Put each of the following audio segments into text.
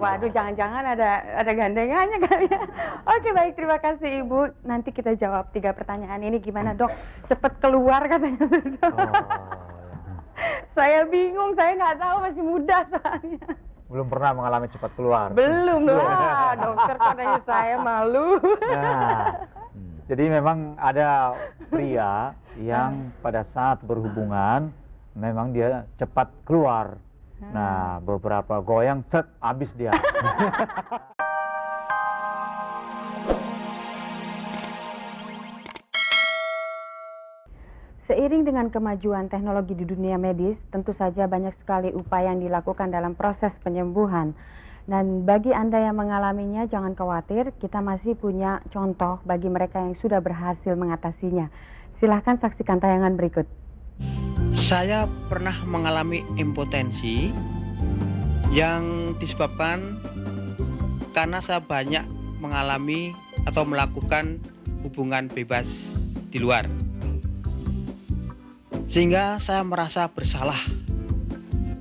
Waduh, jangan-jangan ada gandengannya kali ya. Oke, baik, terima kasih Ibu. Nanti kita jawab 3 pertanyaan ini. Gimana Dok? Cepet keluar katanya Dok. Saya bingung, saya nggak tahu, masih muda soalnya. Belum pernah mengalami cepat keluar. Belum lah, dokter katanya saya malu. Nah, jadi memang ada pria yang pada saat berhubungan memang dia cepat keluar. Nah, beberapa goyang, cet, habis dia. Seiring dengan kemajuan teknologi di dunia medis, tentu saja banyak sekali upaya yang dilakukan dalam proses penyembuhan. Dan bagi Anda yang mengalaminya, jangan khawatir, kita masih punya contoh bagi mereka yang sudah berhasil mengatasinya. Silahkan saksikan tayangan berikut. Saya pernah mengalami impotensi yang disebabkan karena saya banyak mengalami atau melakukan hubungan bebas di luar. Sehingga saya merasa bersalah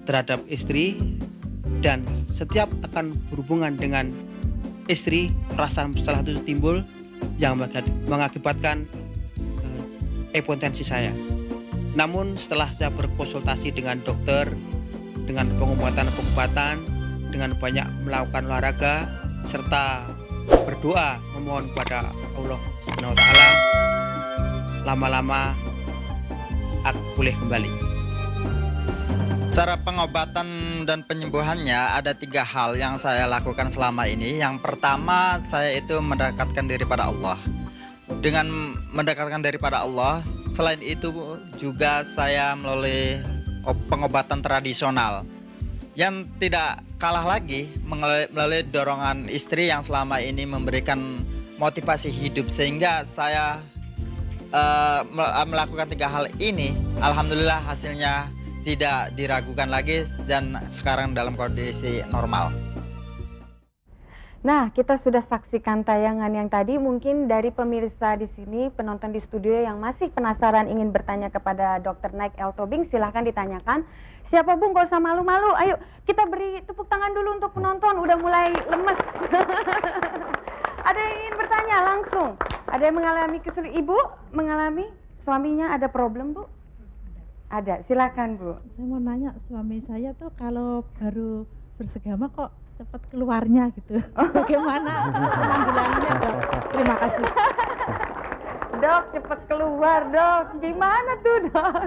terhadap istri, dan setiap akan berhubungan dengan istri, perasaan bersalah itu timbul yang mengakibatkan impotensi saya. Namun setelah saya berkonsultasi dengan dokter, dengan pengobatan, dengan banyak melakukan olahraga, serta berdoa memohon kepada Allah Subhanahu wa Ta'ala, lama-lama aku pulih kembali. Cara pengobatan dan penyembuhannya ada 3 hal yang saya lakukan selama ini. Yang pertama, saya itu mendekatkan diri pada Allah. Dengan mendekatkan diri pada Allah, selain itu juga saya melalui pengobatan tradisional yang tidak kalah lagi melalui dorongan istri yang selama ini memberikan motivasi hidup, sehingga saya melakukan 3 hal ini. Alhamdulillah hasilnya tidak diragukan lagi dan sekarang dalam kondisi normal. Nah, kita sudah saksikan tayangan yang tadi. Mungkin dari pemirsa di sini, penonton di studio yang masih penasaran ingin bertanya kepada Dr. Naik L. Tobing, silahkan ditanyakan. Siapa Bu, nggak usah malu-malu. Ayo, kita beri tepuk tangan dulu untuk penonton. Udah mulai lemes. Ada yang ingin bertanya langsung? Ada yang mengalami kesulitan? Ibu mengalami suaminya ada problem, Bu? Ada, silakan Bu. Saya mau nanya, suami saya tuh kalau baru bersegama kok cepat keluarnya gitu. Bagaimana penanggulangannya, Dok? Terima kasih. Dok, cepat keluar Dok. Gimana tuh Dok?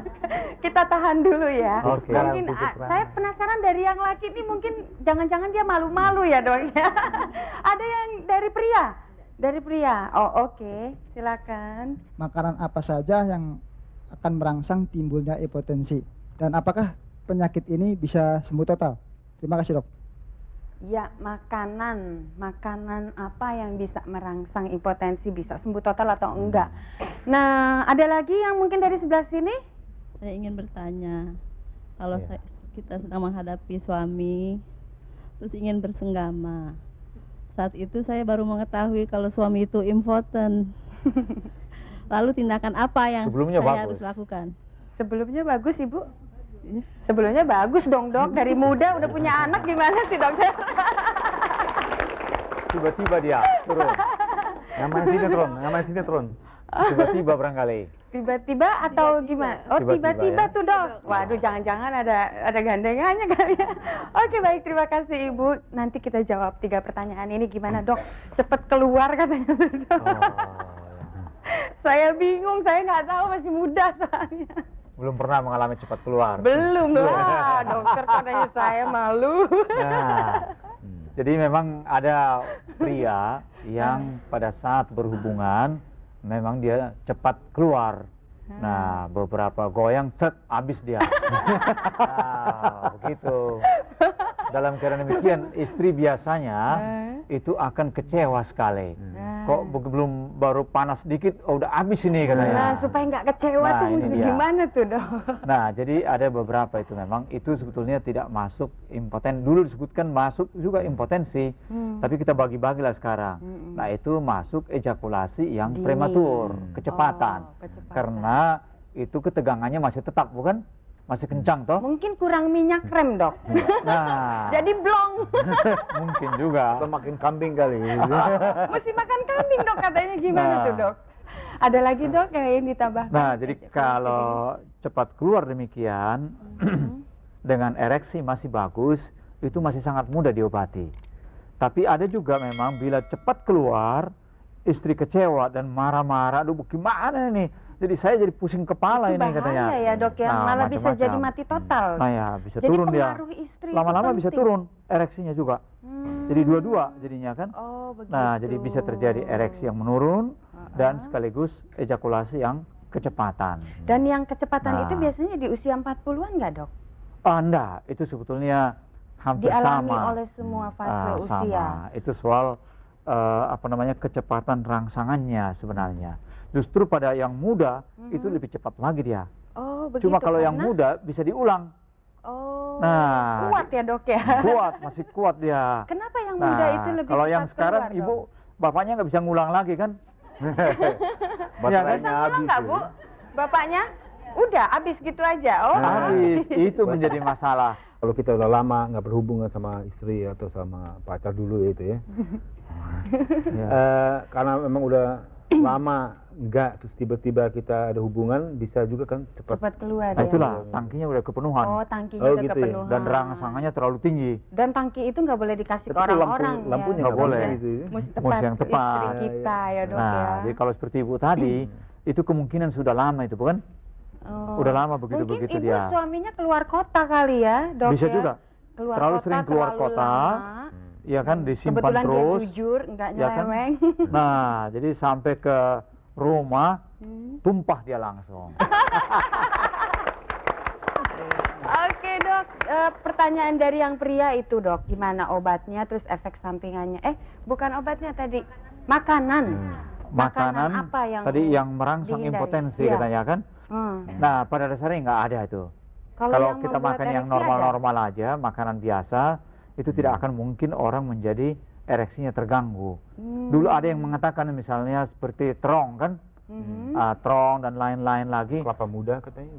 Kita tahan dulu ya. Oke. Mungkin saya penasaran dari yang laki ini, mungkin jangan-jangan dia malu-malu ya Dok ya. Ada yang dari pria? Dari pria. Oh oke. Silakan. Makanan apa saja yang akan merangsang timbulnya impotensi, dan apakah penyakit ini bisa sembuh total? Terima kasih Dok. Ya, makanan apa yang bisa merangsang impotensi, bisa sembuh total atau enggak. Nah, ada lagi yang mungkin dari sebelah sini? Saya ingin bertanya, kalau kita sedang menghadapi suami, terus ingin bersenggama, saat itu saya baru mengetahui kalau suami itu impoten. Lalu tindakan apa yang saya harus lakukan? Sebelumnya bagus Ibu? Sebelumnya bagus dong Dok, dari muda udah punya anak, gimana sih Dokter? Tiba-tiba dia turun. Namanya sinetron. Tiba-tiba barangkali. Tiba-tiba atau gimana? Oh tiba-tiba ya. tuh Dok. Waduh, jangan-jangan ada gandengannya kali ya. Oke baik, terima kasih Ibu. Nanti kita jawab 3 pertanyaan ini. Gimana Dok? Cepet keluar katanya Dok. Saya bingung, saya nggak tahu, masih muda soalnya. Belum pernah mengalami cepat keluar. Belum lah, dokter katanya saya malu. Nah, jadi memang ada pria yang pada saat berhubungan memang dia cepat keluar. Nah, beberapa goyang, cet, habis dia. Nah, begitu. Dalam keadaan demikian, istri biasanya itu akan kecewa sekali. Kok belum baru panas dikit, oh udah habis ini katanya. Nah, supaya nggak kecewa tuh gimana tuh Dok? Nah, jadi ada beberapa itu memang itu sebetulnya tidak masuk impoten. Dulu disebutkan masuk juga impotensi, tapi kita bagi-bagilah sekarang. Nah, itu masuk ejakulasi yang prematur, kecepatan. Karena itu ketegangannya masih tetap, bukan? masih kencang toh. Mungkin kurang minyak rem, Dok. Nah, Jadi blong. mungkin juga. Atau makin kambing kali. Mesti makan kambing, Dok, katanya gimana Nah. tuh, Dok? Ada lagi, Dok, yang ingin ditambahkan? Nah, jadi kalau cepat keluar demikian dengan ereksi masih bagus, itu masih sangat mudah diobati. Tapi ada juga memang bila cepat keluar, istri kecewa dan marah-marah, aduh gimana ini? Jadi saya jadi pusing kepala Itu ini katanya. bahaya ya, Dok, ya. Nah, Malah bisa macam-macam. jadi mati total. Nah ya, bisa Jadi turun dia. pengaruh istri itu Lama-lama bisa penting. turun ereksinya juga. Jadi dua-dua jadinya kan. Oh, begitu. Nah, jadi bisa terjadi ereksi yang menurun dan sekaligus ejakulasi yang kecepatan. Dan yang kecepatan itu Nah. biasanya di usia 40-an nggak, Dok? Enggak, itu sebetulnya hampir Dialami sama. oleh semua fase usia. Sama. Itu soal kecepatan rangsangannya sebenarnya. Justru pada yang muda itu lebih cepat lagi dia. Oh, begitu. Cuma kalau yang karena- muda bisa diulang. Oh, Nah, kuat ya, Dok, ya? Kuat, masih kuat dia. Kenapa yang muda itu lebih kalau cepat yang sekarang keluar, ibu Dok? bapaknya nggak bisa ngulang lagi kan? Baterainya Bisa ngulang habis. nggak, ya. Bu? Bapaknya? Udah, habis gitu aja. Oh, Habis, itu menjadi masalah. Kalau kita udah lama nggak berhubungan sama istri atau sama pacar dulu ya itu ya. Ya. Karena memang udah lama nggak, terus tiba-tiba kita ada hubungan, bisa juga kan cepat. cepat keluar Nah, ya. itulah tangkinya udah kepenuhan Oh, tangkinya Oh, udah gitu ya. kepenuhan. dan rangsangannya terlalu tinggi. Dan tangki itu nggak boleh dikasih ke Tapi orang-orang lampunya Nggak boleh. gitu ya. Mesti Mesti tepat, yang tepat. istri kita ya, Dok, Nah, ya. jadi kalau seperti ibu tadi, itu kemungkinan sudah lama itu bukan? Oh. Udah lama begitu-begitu Mungkin ibu dia. suaminya keluar kota kali ya, Dok, Bisa ya? juga. Keluar Terlalu kota, sering keluar terlalu kota, lama. Ya kan disimpan Kebetulan terus. dia jujur, nggak ya kan? nyeleweng. Nah, jadi sampai ke rumah tumpah dia langsung. Oke, Dok. Pertanyaan dari yang pria itu, Dok, gimana obatnya, terus efek sampingannya? Bukan obatnya tadi, makanan. Makanan apa yang tadi yang merangsang dihindari? impotensi Iya. katanya kan? Hmm. Nah, pada dasarnya nggak ada itu. Kalau yang kita membuat makan yang ereksi ada? normal-normal aja, makanan biasa, itu tidak akan mungkin orang menjadi ereksinya terganggu. Dulu ada yang mengatakan misalnya seperti terong kan, terong dan lain-lain lagi. Kelapa muda katanya.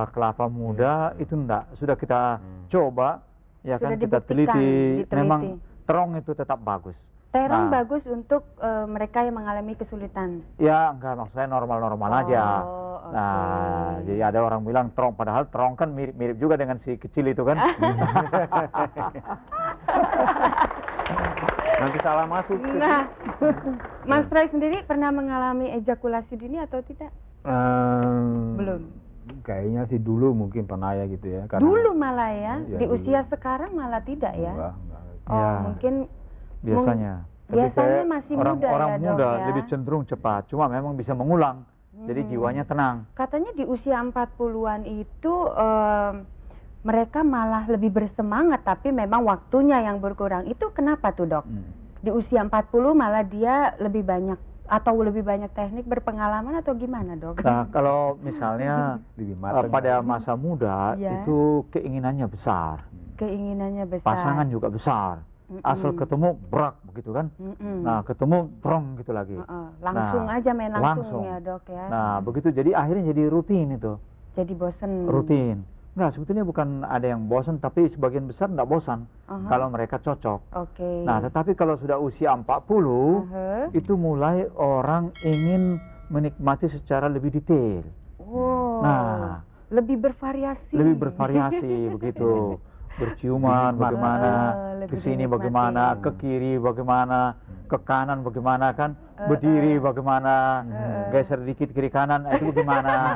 Kelapa muda itu enggak. Sudah kita coba, ya Sudah kan kita dibuktikan, teliti, diteliti. memang terong itu tetap bagus. Terong Nah. bagus untuk mereka yang mengalami kesulitan. Ya enggak, maksud saya normal-normal aja. oke. Nah, jadi ada orang bilang terong, padahal terong kan mirip-mirip juga dengan si kecil itu kan. Nanti salah masuk. Nah, Mas Roy sendiri pernah mengalami ejakulasi dini atau tidak? Belum. Kayaknya sih dulu mungkin pernah ya gitu ya. Karena Dulu malah ya, Iya, di dulu. usia sekarang malah tidak ya. enggak. Oh, Ya. mungkin Biasanya. Tapi biasanya saya masih orang muda orang ya, Dok, muda ya. lebih cenderung cepat, cuma memang bisa mengulang. Jadi jiwanya tenang. katanya di usia 40-an itu mereka malah lebih bersemangat, tapi memang waktunya yang berkurang. Itu kenapa tuh, Dok? Di usia 40 malah dia lebih banyak atau lebih banyak teknik, berpengalaman atau gimana, Dok? Nah, kalau misalnya Lebih matang. pada masa muda Iya. itu keinginannya besar, Keinginannya besar. pasangan juga besar. Asal ketemu brak begitu kan. Mm-mm. Nah, ketemu prong gitu lagi. Langsung Nah, aja main langsung, langsung. ya, Dok, ya. Nah, begitu jadi akhirnya jadi rutin itu. Jadi bosen. Rutin. Enggak, sebetulnya bukan ada yang bosan, tapi sebagian besar enggak bosan kalau mereka cocok. Oke. Nah, tetapi kalau sudah usia 40, itu mulai orang ingin menikmati secara lebih detail. Wow. Nah, lebih bervariasi. lebih bervariasi begitu. Berciuman bagaimana, lebih ke sini dinikmati. bagaimana, ke kiri bagaimana, ke kanan bagaimana kan, berdiri bagaimana, geser dikit kiri kanan, itu bagaimana.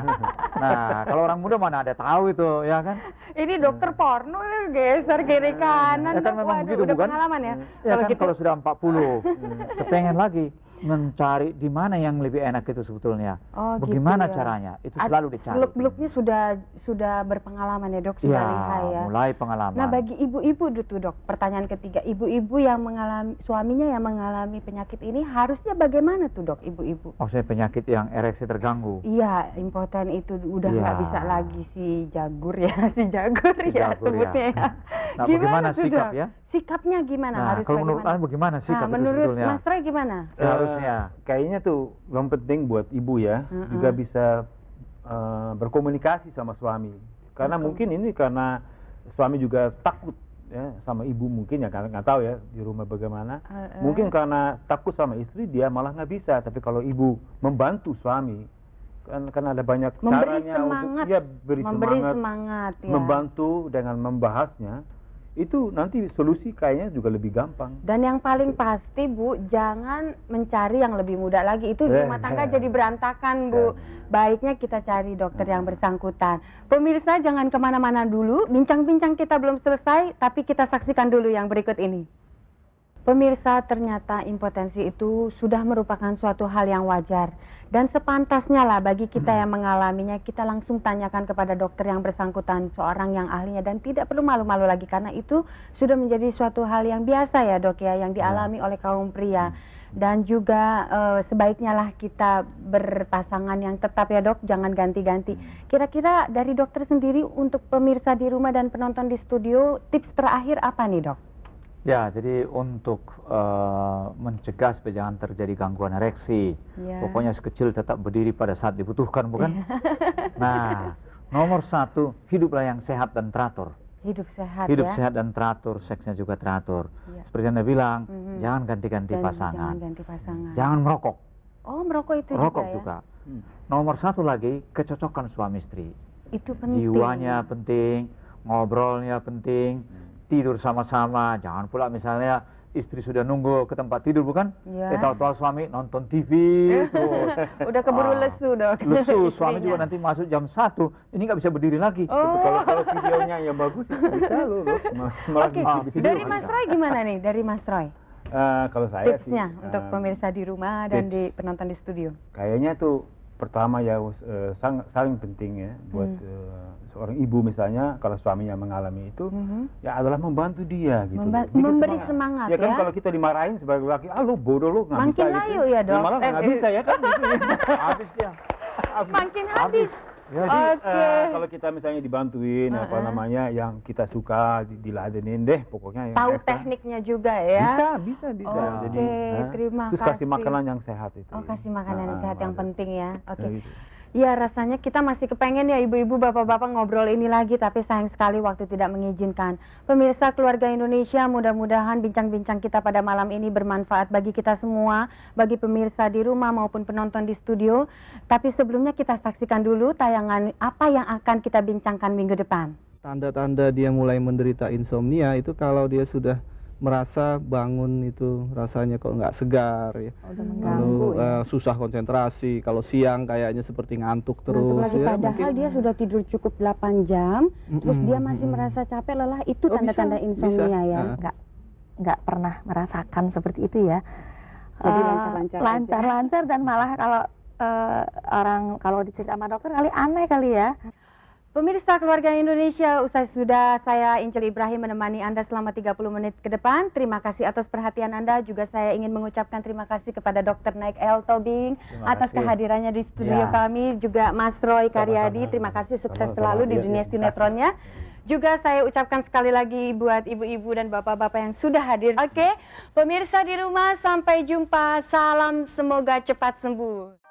Nah, kalau orang muda mana ada tahu itu, ya kan? Ini dokter porno geser kiri kanan. Ya kan Dok. memang Waduh, begitu, udah bukan? pengalaman ya. Ya kan gitu, kalau sudah 40, kepengen lagi mencari di mana yang lebih enak itu sebetulnya. Oh, gitu Bagaimana ya. caranya? Itu selalu dicari. Seluk-beluknya sudah berpengalaman ya, Dok, sudah Ya, lihai ya. mulai pengalaman. Nah, bagi ibu-ibu itu, Dok, pertanyaan ketiga, ibu-ibu yang mengalami, suaminya yang mengalami penyakit ini harusnya bagaimana tuh, Dok, ibu-ibu? Maksudnya penyakit yang ereksi terganggu. Iya, impoten itu udah Iya. nggak bisa lagi si jagur ya, si jagur Si ya jagur, sebutnya ya. Nah, bagaimana tuh, sikap Dok? ya? Sikapnya gimana? Nah, Harus kalau menurut bagaimana? Anda bagaimana sikap itu menurut sebetulnya? Mas Roy gimana? Seharusnya. Kayaknya tuh yang penting buat ibu ya, juga bisa berkomunikasi sama suami. Karena mungkin ini karena suami juga takut ya sama ibu mungkin ya, karena nggak tahu ya di rumah bagaimana. Mungkin karena takut sama istri dia malah nggak bisa. Tapi kalau ibu membantu suami, kan ada banyak Memberi caranya semangat. untuk ya Memberi semangat ya. membantu dengan membahasnya, itu nanti solusi kayaknya juga lebih gampang. Dan yang paling pasti Bu, jangan mencari yang lebih muda lagi. Itu rumah tangga jadi berantakan Bu. Baiknya kita cari dokter yang bersangkutan. Pemirsa jangan kemana-mana dulu, bincang-bincang kita belum selesai, tapi kita saksikan dulu yang berikut ini. Pemirsa, ternyata impotensi itu sudah merupakan suatu hal yang wajar. Dan sepantasnya lah bagi kita yang mengalaminya, kita langsung tanyakan kepada dokter yang bersangkutan, seorang yang ahlinya, dan tidak perlu malu-malu lagi, karena itu sudah menjadi suatu hal yang biasa ya Dok ya, yang dialami oleh kaum pria. Dan juga sebaiknya lah kita berpasangan yang tetap ya Dok, jangan ganti-ganti. Kira-kira dari dokter sendiri untuk pemirsa di rumah dan penonton di studio, tips terakhir apa nih Dok? Ya, jadi untuk mencegah supaya jangan terjadi gangguan ereksi, pokoknya sekecil tetap berdiri pada saat dibutuhkan, bukan? Nah, nomor satu, hiduplah yang sehat dan teratur. Hidup sehat Hidup ya. sehat dan teratur, seksnya juga teratur. Seperti Anda bilang, jangan ganti-ganti Dan pasangan. Jangan ganti pasangan. Jangan merokok. Oh, merokok itu Rokok juga ya? juga. Nomor satu lagi, kecocokan suami istri. Itu penting. Jiwanya penting, ngobrolnya penting, tidur sama-sama. Jangan pula misalnya istri sudah nunggu ke tempat tidur, bukan? Iya. Tahu-tahu suami nonton TV terus. Udah keburu lesu Dok. Lesu, suami istrinya. juga nanti masuk jam 1, ini nggak bisa berdiri lagi. Oh. Kalau videonya yang bagus bisa loh. Malah Oke, di video dari bisa. Mas Roy gimana nih? Dari Mas Roy, Kalau saya tipsnya sih untuk pemirsa di rumah dan di penonton di studio. kayaknya tuh pertama ya saling penting ya buat seorang ibu misalnya kalau suaminya mengalami itu ya adalah membantu dia gitu. Bikin Memberi semangat Ya kan ya. kalau kita dimarahin sebagai laki, lo bodoh lo nggak Makin bisa layu gitu. ya, Dok. malah nggak bisa ya kan gitu. Habis dia. Makin habis. Jadi Oke. kalau kita misalnya dibantuin apa namanya yang kita suka diladenin deh pokoknya yang Tahu ekstra. tekniknya juga ya. Bisa. Oke, terima terus kasih kasih. makanan yang sehat itu. Oh, kasih makanan yang sehat yang penting ya. Oke. gitu. Ya, rasanya kita masih kepengen ya ibu-ibu, bapak-bapak ngobrol ini lagi, tapi sayang sekali waktu tidak mengizinkan. Pemirsa Keluarga Indonesia, mudah-mudahan bincang-bincang kita pada malam ini bermanfaat bagi kita semua, bagi pemirsa di rumah maupun penonton di studio. Tapi sebelumnya kita saksikan dulu tayangan apa yang akan kita bincangkan minggu depan. Tanda-tanda dia mulai menderita insomnia itu kalau dia sudah merasa bangun itu rasanya kok nggak segar ya. Lalu susah konsentrasi, kalau siang kayaknya seperti ngantuk terus Ngantuk lagi, ya. padahal dia sudah tidur cukup 8 jam, terus dia masih merasa capek, lelah, itu Oh, tanda-tanda bisa, insomnia bisa. ya. nggak pernah merasakan seperti itu ya. Jadi lancar-lancar aja. Lancar-lancar dan malah kalau orang kalau dicerita sama dokter kali aneh kali ya. Pemirsa Keluarga Indonesia, usai sudah saya Injil Ibrahim menemani Anda selama 30 menit ke depan. Terima kasih atas perhatian Anda. Juga saya ingin mengucapkan terima kasih kepada Dr. Naik L. Tobing atas kehadirannya di studio kami. Juga Mas Roy Karyadi, terima kasih, sukses selalu di dunia sinetronnya. Juga saya ucapkan sekali lagi buat ibu-ibu dan bapak-bapak yang sudah hadir. Oke, pemirsa di rumah, sampai jumpa. Salam, semoga cepat sembuh.